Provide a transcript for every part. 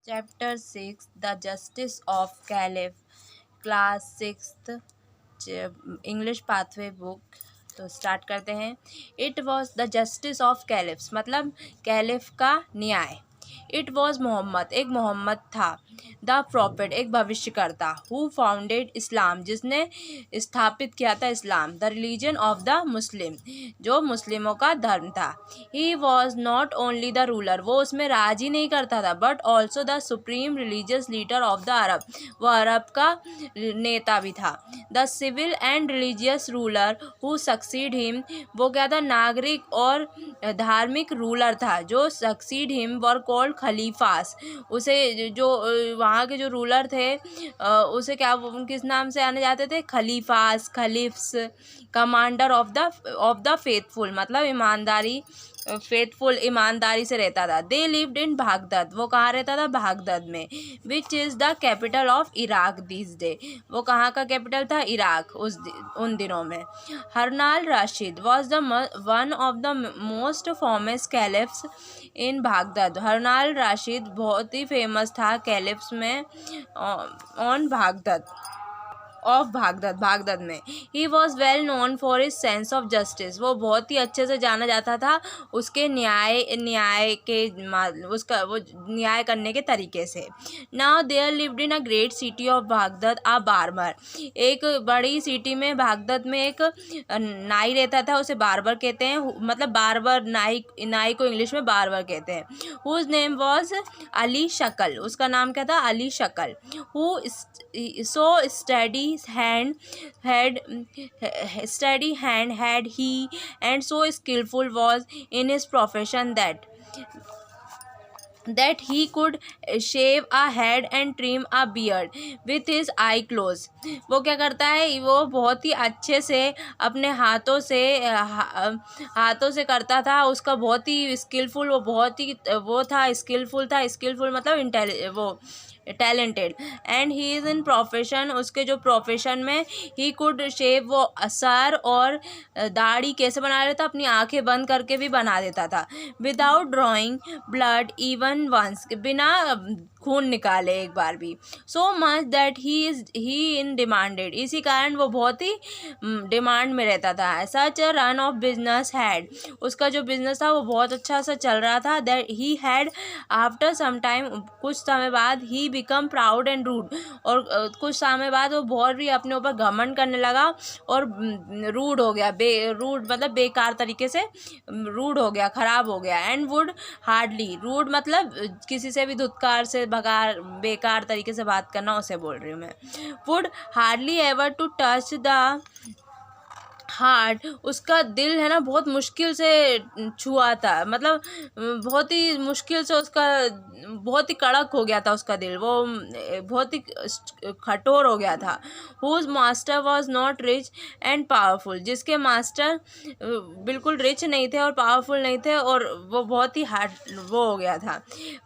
Chapter 6 the justice of caliph, class 6th, English pathway book. तो start करते हैं। It was the justice of caliphs, मतलब caliph का न्याय। इट वॉज मोहम्मद, एक मोहम्मद था। द प्रॉफिट, एक भविष्यकर्ता। हु फाउंडेड इस्लाम, जिसने स्थापित किया था Islam. The religion of the Muslim, जो मुस्लिमों का धर्म था। He was not only the ruler, वो उसमें राज ही नहीं करता था, but also the supreme religious leader of the Arab, वो अरब का नेता भी था। The civil and religious ruler who succeed him, वो क्या था, नागरिक और धार्मिक रूलर था जो सक्सीड हिम वर कॉल्ड खलीफास। उसे जो वहाँ के जो रूलर थे उसे क्या, किस नाम से आने जाते थे, खलीफास, खलीफ्स। कमांडर ऑफ द फेथफुल, मतलब ईमानदारी, फेथफुल, ईमानदारी से रहता था। दे लिव्ड इन बागदाद, वो कहाँ रहता था, बागदाद में। Which is the capital of Iraq this day, वो कहाँ का कैपिटल था, इराक, उन दिनों में। Harun al Rashid was the one of the most famous caliphs in Baghdad. Harun al Rashid बहुत ही फेमस था कैलिफ्स में on Baghdad, of Baghdad, Baghdad में। He was well known for his sense of justice, वो बहुत ही अच्छे से जाना जाता था उसके न्याय के उसका वो न्याय करने के तरीके से। Now there lived in a great city of Baghdad a barber, एक बड़ी सिटी में, बागदाद में एक नाई रहता था, उसे बार्बर कहते हैं, मतलब बार्बर, नाई को इंग्लिश में बार्बर कहते हैं। हुज नेम वॉज अली शकल, उसका नाम क्या था, अली शकल। Who so steady hand had he, and so skillful was in his profession that he could shave a head and trim a beard with his eye closed। वो क्या करता है, वो बहुत ही अच्छे से अपने हाथों से करता था, उसका बहुत ही स्किलफुल, वो बहुत ही वो था, स्किलफुल मतलब वो talented. And he is in profession, उसके जो प्रोफेशन में, ही कुड शेव, वो सर और दाढ़ी कैसे बना लेता, अपनी आंखें बंद करके भी बना देता था। Without drawing blood even once, बिना खून निकाले एक बार भी। So much that he in demanded, इसी कारण वो बहुत ही डिमांड में रहता था। Such a run of business had, उसका जो बिजनेस था वो बहुत अच्छा सा चल रहा था। That he had after some time, कुछ समय बाद, he become proud and rude, और कुछ समय बाद वो बहुत भी अपने ऊपर घमंड करने लगा और रूड हो गया, रूड मतलब बेकार तरीके से रूड हो गया, खराब हो गया। एंड वुड हार्डली, रूड मतलब किसी से भी धुतकार से, भगार, बेकार तरीके से बात करना, उसे बोल रही हूँ मैं। Would hardly ever to touch the heart, उसका दिल है ना बहुत मुश्किल से छुआ था, मतलब बहुत ही मुश्किल से, उसका बहुत ही कड़क हो गया था उसका दिल, वो बहुत ही कठोर हो गया था। Whose master was not rich and powerful, जिसके मास्टर बिल्कुल रिच नहीं थे और पावरफुल नहीं थे, और वो बहुत ही हार्ड वो हो गया था।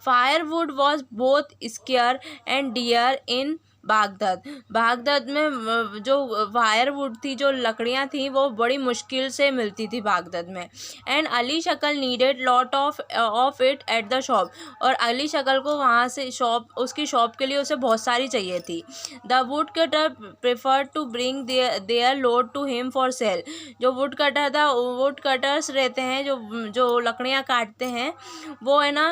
Firewood was both scarce and dear in Baghdad में जो फायरवुड थी, जो लकड़ियाँ थी, वो बड़ी मुश्किल से मिलती थी बागदाद में। एंड अली शकल needed lot of it at the shop, और अली शकल को वहाँ से उसकी शॉप के लिए उसे बहुत सारी चाहिए थी। The wood cutter prefer to bring their load to him for sale, जो वुड कटर था, वुड कटर्स रहते हैं जो लकड़ियाँ काटते हैं, वो है ना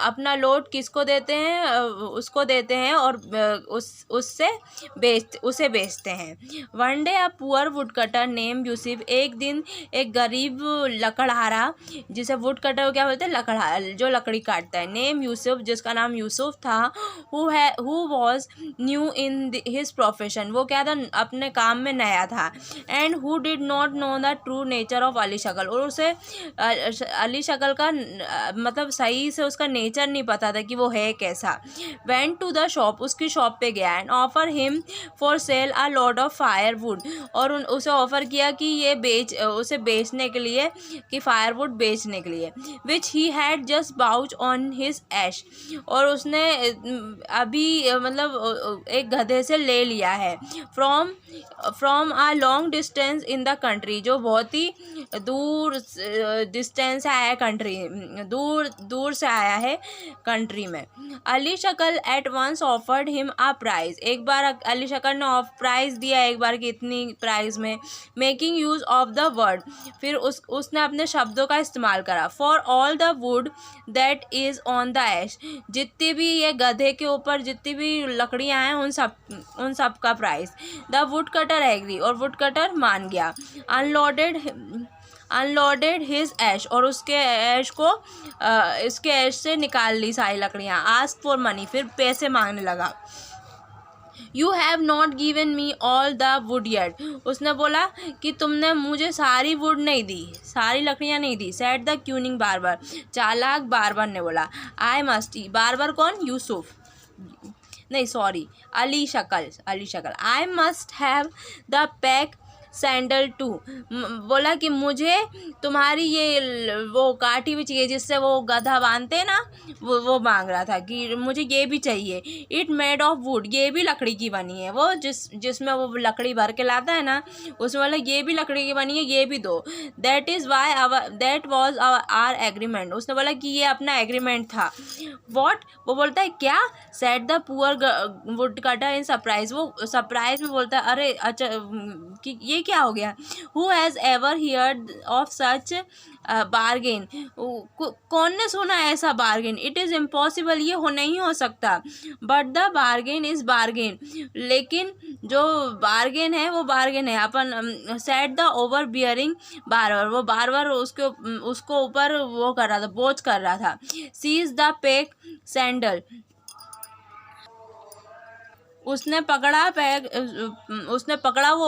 अपना लोड किसको देते हैं, उसको देते हैं, और उसे बेचते हैं। One day a poor would cutter name Yusuf, एक दिन एक गरीब लकड़हारा, जिसे वुड कटर क्या बोलते हैं, लकड़हारा, जो लकड़ी काटता है, नेम यूसुफ, जिसका नाम यूसुफ था। Who was new in his profession, वो क्या था, अपने काम में नया था। And who did not know the true nature of Ali शकल, और उसे अली शकल का मतलब सही से उसका नेचर नहीं पता था कि वो है कैसा। वेंट टू द शॉप, उसकी शॉप पे ले गया and offer him for cell a lot of firewood, और उसे ऑफर किया कि ये उसे बेचने के लिए, कि फायरवुड बेचने के लिए, which he had just bought on his ass, और उसने अभी मतलब एक गधे से ले लिया है, from a long distance in the country, जो बहुत ही दूर डिस्टेंस आया है कंट्री, दूर से आया है कंट्री में। Ali Shakal at once offered him a price, एक बार अली शकल ने प्राइज दिया एक बार की इतनी प्राइज में, making use of the word, फिर उसने अपने शब्दों का इस्तेमाल करा, for all the wood that is on the ass, जितनी भी ये गधे के ऊपर जितनी भी लकड़ियां हैं उन सब का price. The wood cutter agree, और वुड कटर मान गया। अनलोडेड हिज ऐश, और उसके ऐश को इसके ऐश से निकाल ली सारी लकड़ियाँ। आस्क फॉर मनी, फिर पैसे मांगने लगा। You have not given me all the would yet, उसने बोला कि तुमने मुझे सारी वुड नहीं दी, सारी लकड़ियाँ नहीं दी। सेड द क्यूनिंग बार्बर, चालाक बार्बर ने बोला। आई मस्ट, बार्बर कौन, यूसुफ नहीं sorry Ali Shakal. I must have the pack saddle too, बोला कि मुझे तुम्हारी ये वो काटी हुई चाहिए जिससे वो गधा बांधते हैं ना, वो मांग रहा था कि मुझे ये भी चाहिए। इट मेड ऑफ वुड, ये भी लकड़ी की बनी है, वो जिसमें वो लकड़ी भर के लाता है ना, उसमें बोला ये भी लकड़ी की बनी है, ये भी दो। दैट वॉज आवर एग्रीमेंट, उसने बोला कि ये अपना एग्रीमेंट था। वॉट, वो बोलता है क्या, said the poor would cutter in surprise, वो सरप्राइज में बोलता है अरे अच्छा कि ये क्या हो गया। Who has ever heard of such bargain, कौन ने सुना ऐसा बार्गेन। इट इज़ इम्पॉसिबल, ये नहीं हो सकता। But the bargain is bargain, लेकिन जो बार्गेन है वो बार्गेन है। Upon set the overbearing barber, वो बार्बर उसको ऊपर वो कर रहा था, बोझ कर रहा था। सीज द पैक सैंडल, उसने पकड़ा वो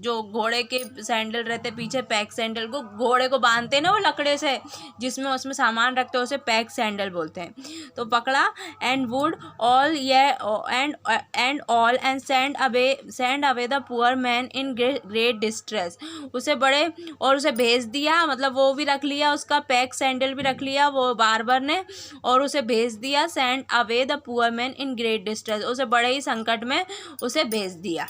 जो घोड़े के सैंडल रहते पीछे, पैक सैंडल को, घोड़े को बांधते हैं ना वो लकड़े से, जिसमें उसमें सामान रखते हैं, उसे पैक सैंडल बोलते हैं। तो पकड़ा and would all and send away the poor man in great distress, उसे भेज दिया, मतलब वो भी रख लिया, उसका पैक सैंडल भी रख लिया वो बार्बर ने, और उसे भेज दिया। Send away the poor man in great distress, उसे बड़े ही संकट में उसे भेज दिया।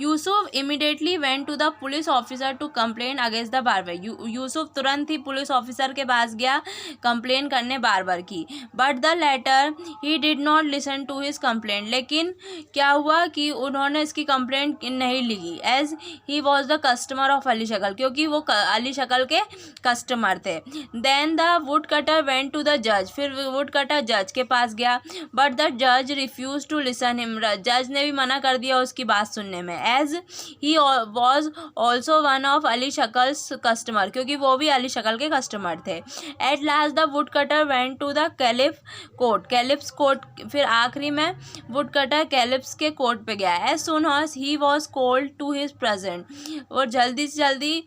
Yusuf immediately went to the police officer to complain against the barber, यूसुफ तुरंत ही पुलिस ऑफिसर के पास गया कंप्लेन करने बार्बर की। But the latter he did not listen to his complaint, लेकिन क्या हुआ कि उन्होंने इसकी कंप्लेंट नहीं ली, as he was the customer of Ali Shakal, क्योंकि वो अली शकल के कस्टमर थे। Then the wood cutter went to the जज, फिर वुड कटर जज के पास गया। बट द जज रिफ्यूज टू लिसन हिम, जज ने भी मना कर दिया उसकी बात सुनने में, as he was also one of Ali Shakal's customer, क्योंकि वो भी अली शकल के कस्टमर थे। At last the wood cutter went to the caliph's court, फिर आखिरी में वुड कटर कैलिप्स के कोर्ट पे गया। As soon as he was called to his present, और जल्दी से जल्दी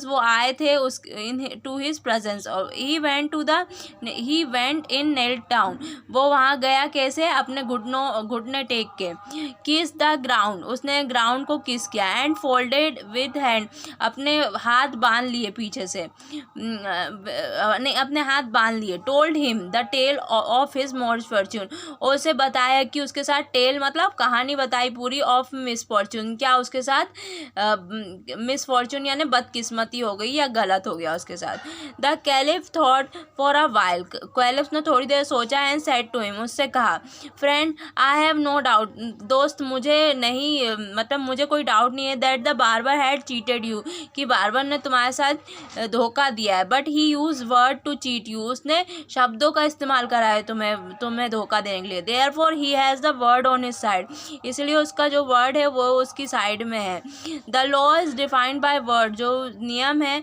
वो आए थे to his presence. He went in nail town, वो वहाँ गया कैसे, अपने घुटने टेक के। किस द ग्राउंड, उसने ग्राउंड को किस किया। एंड फोल्डेड विद हैंड, अपने हाथ बांध लिए पीछे से, नहीं अपने हाथ बांध लिए। Told him the tale of his misfortune, और उसे बताया कि उसके साथ, टेल मतलब कहानी बताई पूरी, ऑफ मिसफॉर्च्यून, क्या उसके साथ मिसफॉर्च्यून यानी बदकिस्मती हो गई या गलत हो गया उसके साथ। The caliph thought for a while, caliph ने थोड़ी देर सोचा। एंड सेड टू हिम, उससे कहा, friend I have no doubt, दोस्त मुझे कोई डाउट नहीं है, that the barber had cheated you, कि बार्बर ने तुम्हारे साथ धोखा दिया है। But he use word to cheat you, उसने शब्दों का इस्तेमाल करा है तुम्हें धोखा देने के लिए। Therefore he has the word on his side, इसलिए उसका जो वर्ड है वो उसकी साइड में है। The law is defined by word, जो नियम है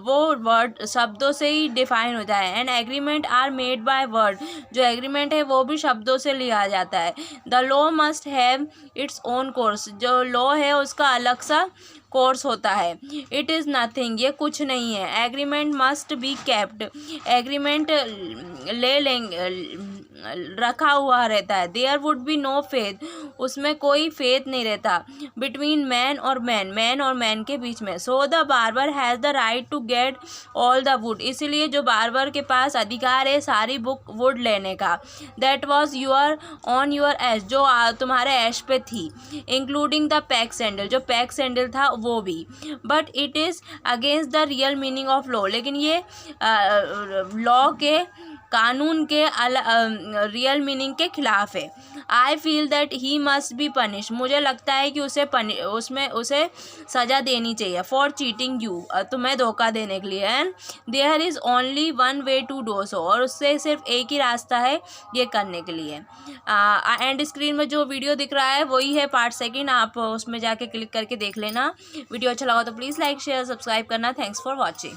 वो वर्ड शब्दों से ही डिफाइन होता है। And agreement are made by word, जो एग्रीमेंट है वो भी शब्दों से लिया जाता है। The law must have its own course, जो लॉ है उसका अलग सा कोर्स होता है। इट इज़ नथिंग, ये कुछ नहीं है। Agreement must be kept, agreement रखा हुआ रहता है। There would be no faith, उसमें कोई फेथ नहीं रहता। बिटवीन मैन और मैन के बीच में। So the barber has the right to get all the wood, इसीलिए जो बार्बर के पास अधिकार है सारी वुड लेने का। दैट वॉज ऑन योर एश, जो तुम्हारे एश पे थी। इंक्लूडिंग द पैक सैंडल, जो पैक सैंडल था वो भी। But it is against the real meaning of law, लेकिन ये लॉ के, कानून के रियल मीनिंग के खिलाफ है। I feel that he must be punish, मुझे लगता है कि उसे सज़ा देनी चाहिए। फॉर चीटिंग यू, तुम्हें धोखा देने के लिए। And there is only one way to do so, और उससे सिर्फ एक ही रास्ता है ये करने के लिए। एंड स्क्रीन में जो वीडियो दिख रहा है वही है पार्ट सेकंड, आप उसमें जाके क्लिक करके देख लेना। वीडियो अच्छा लगा तो प्लीज़ लाइक शेयर सब्सक्राइब करना। Thanks for watching.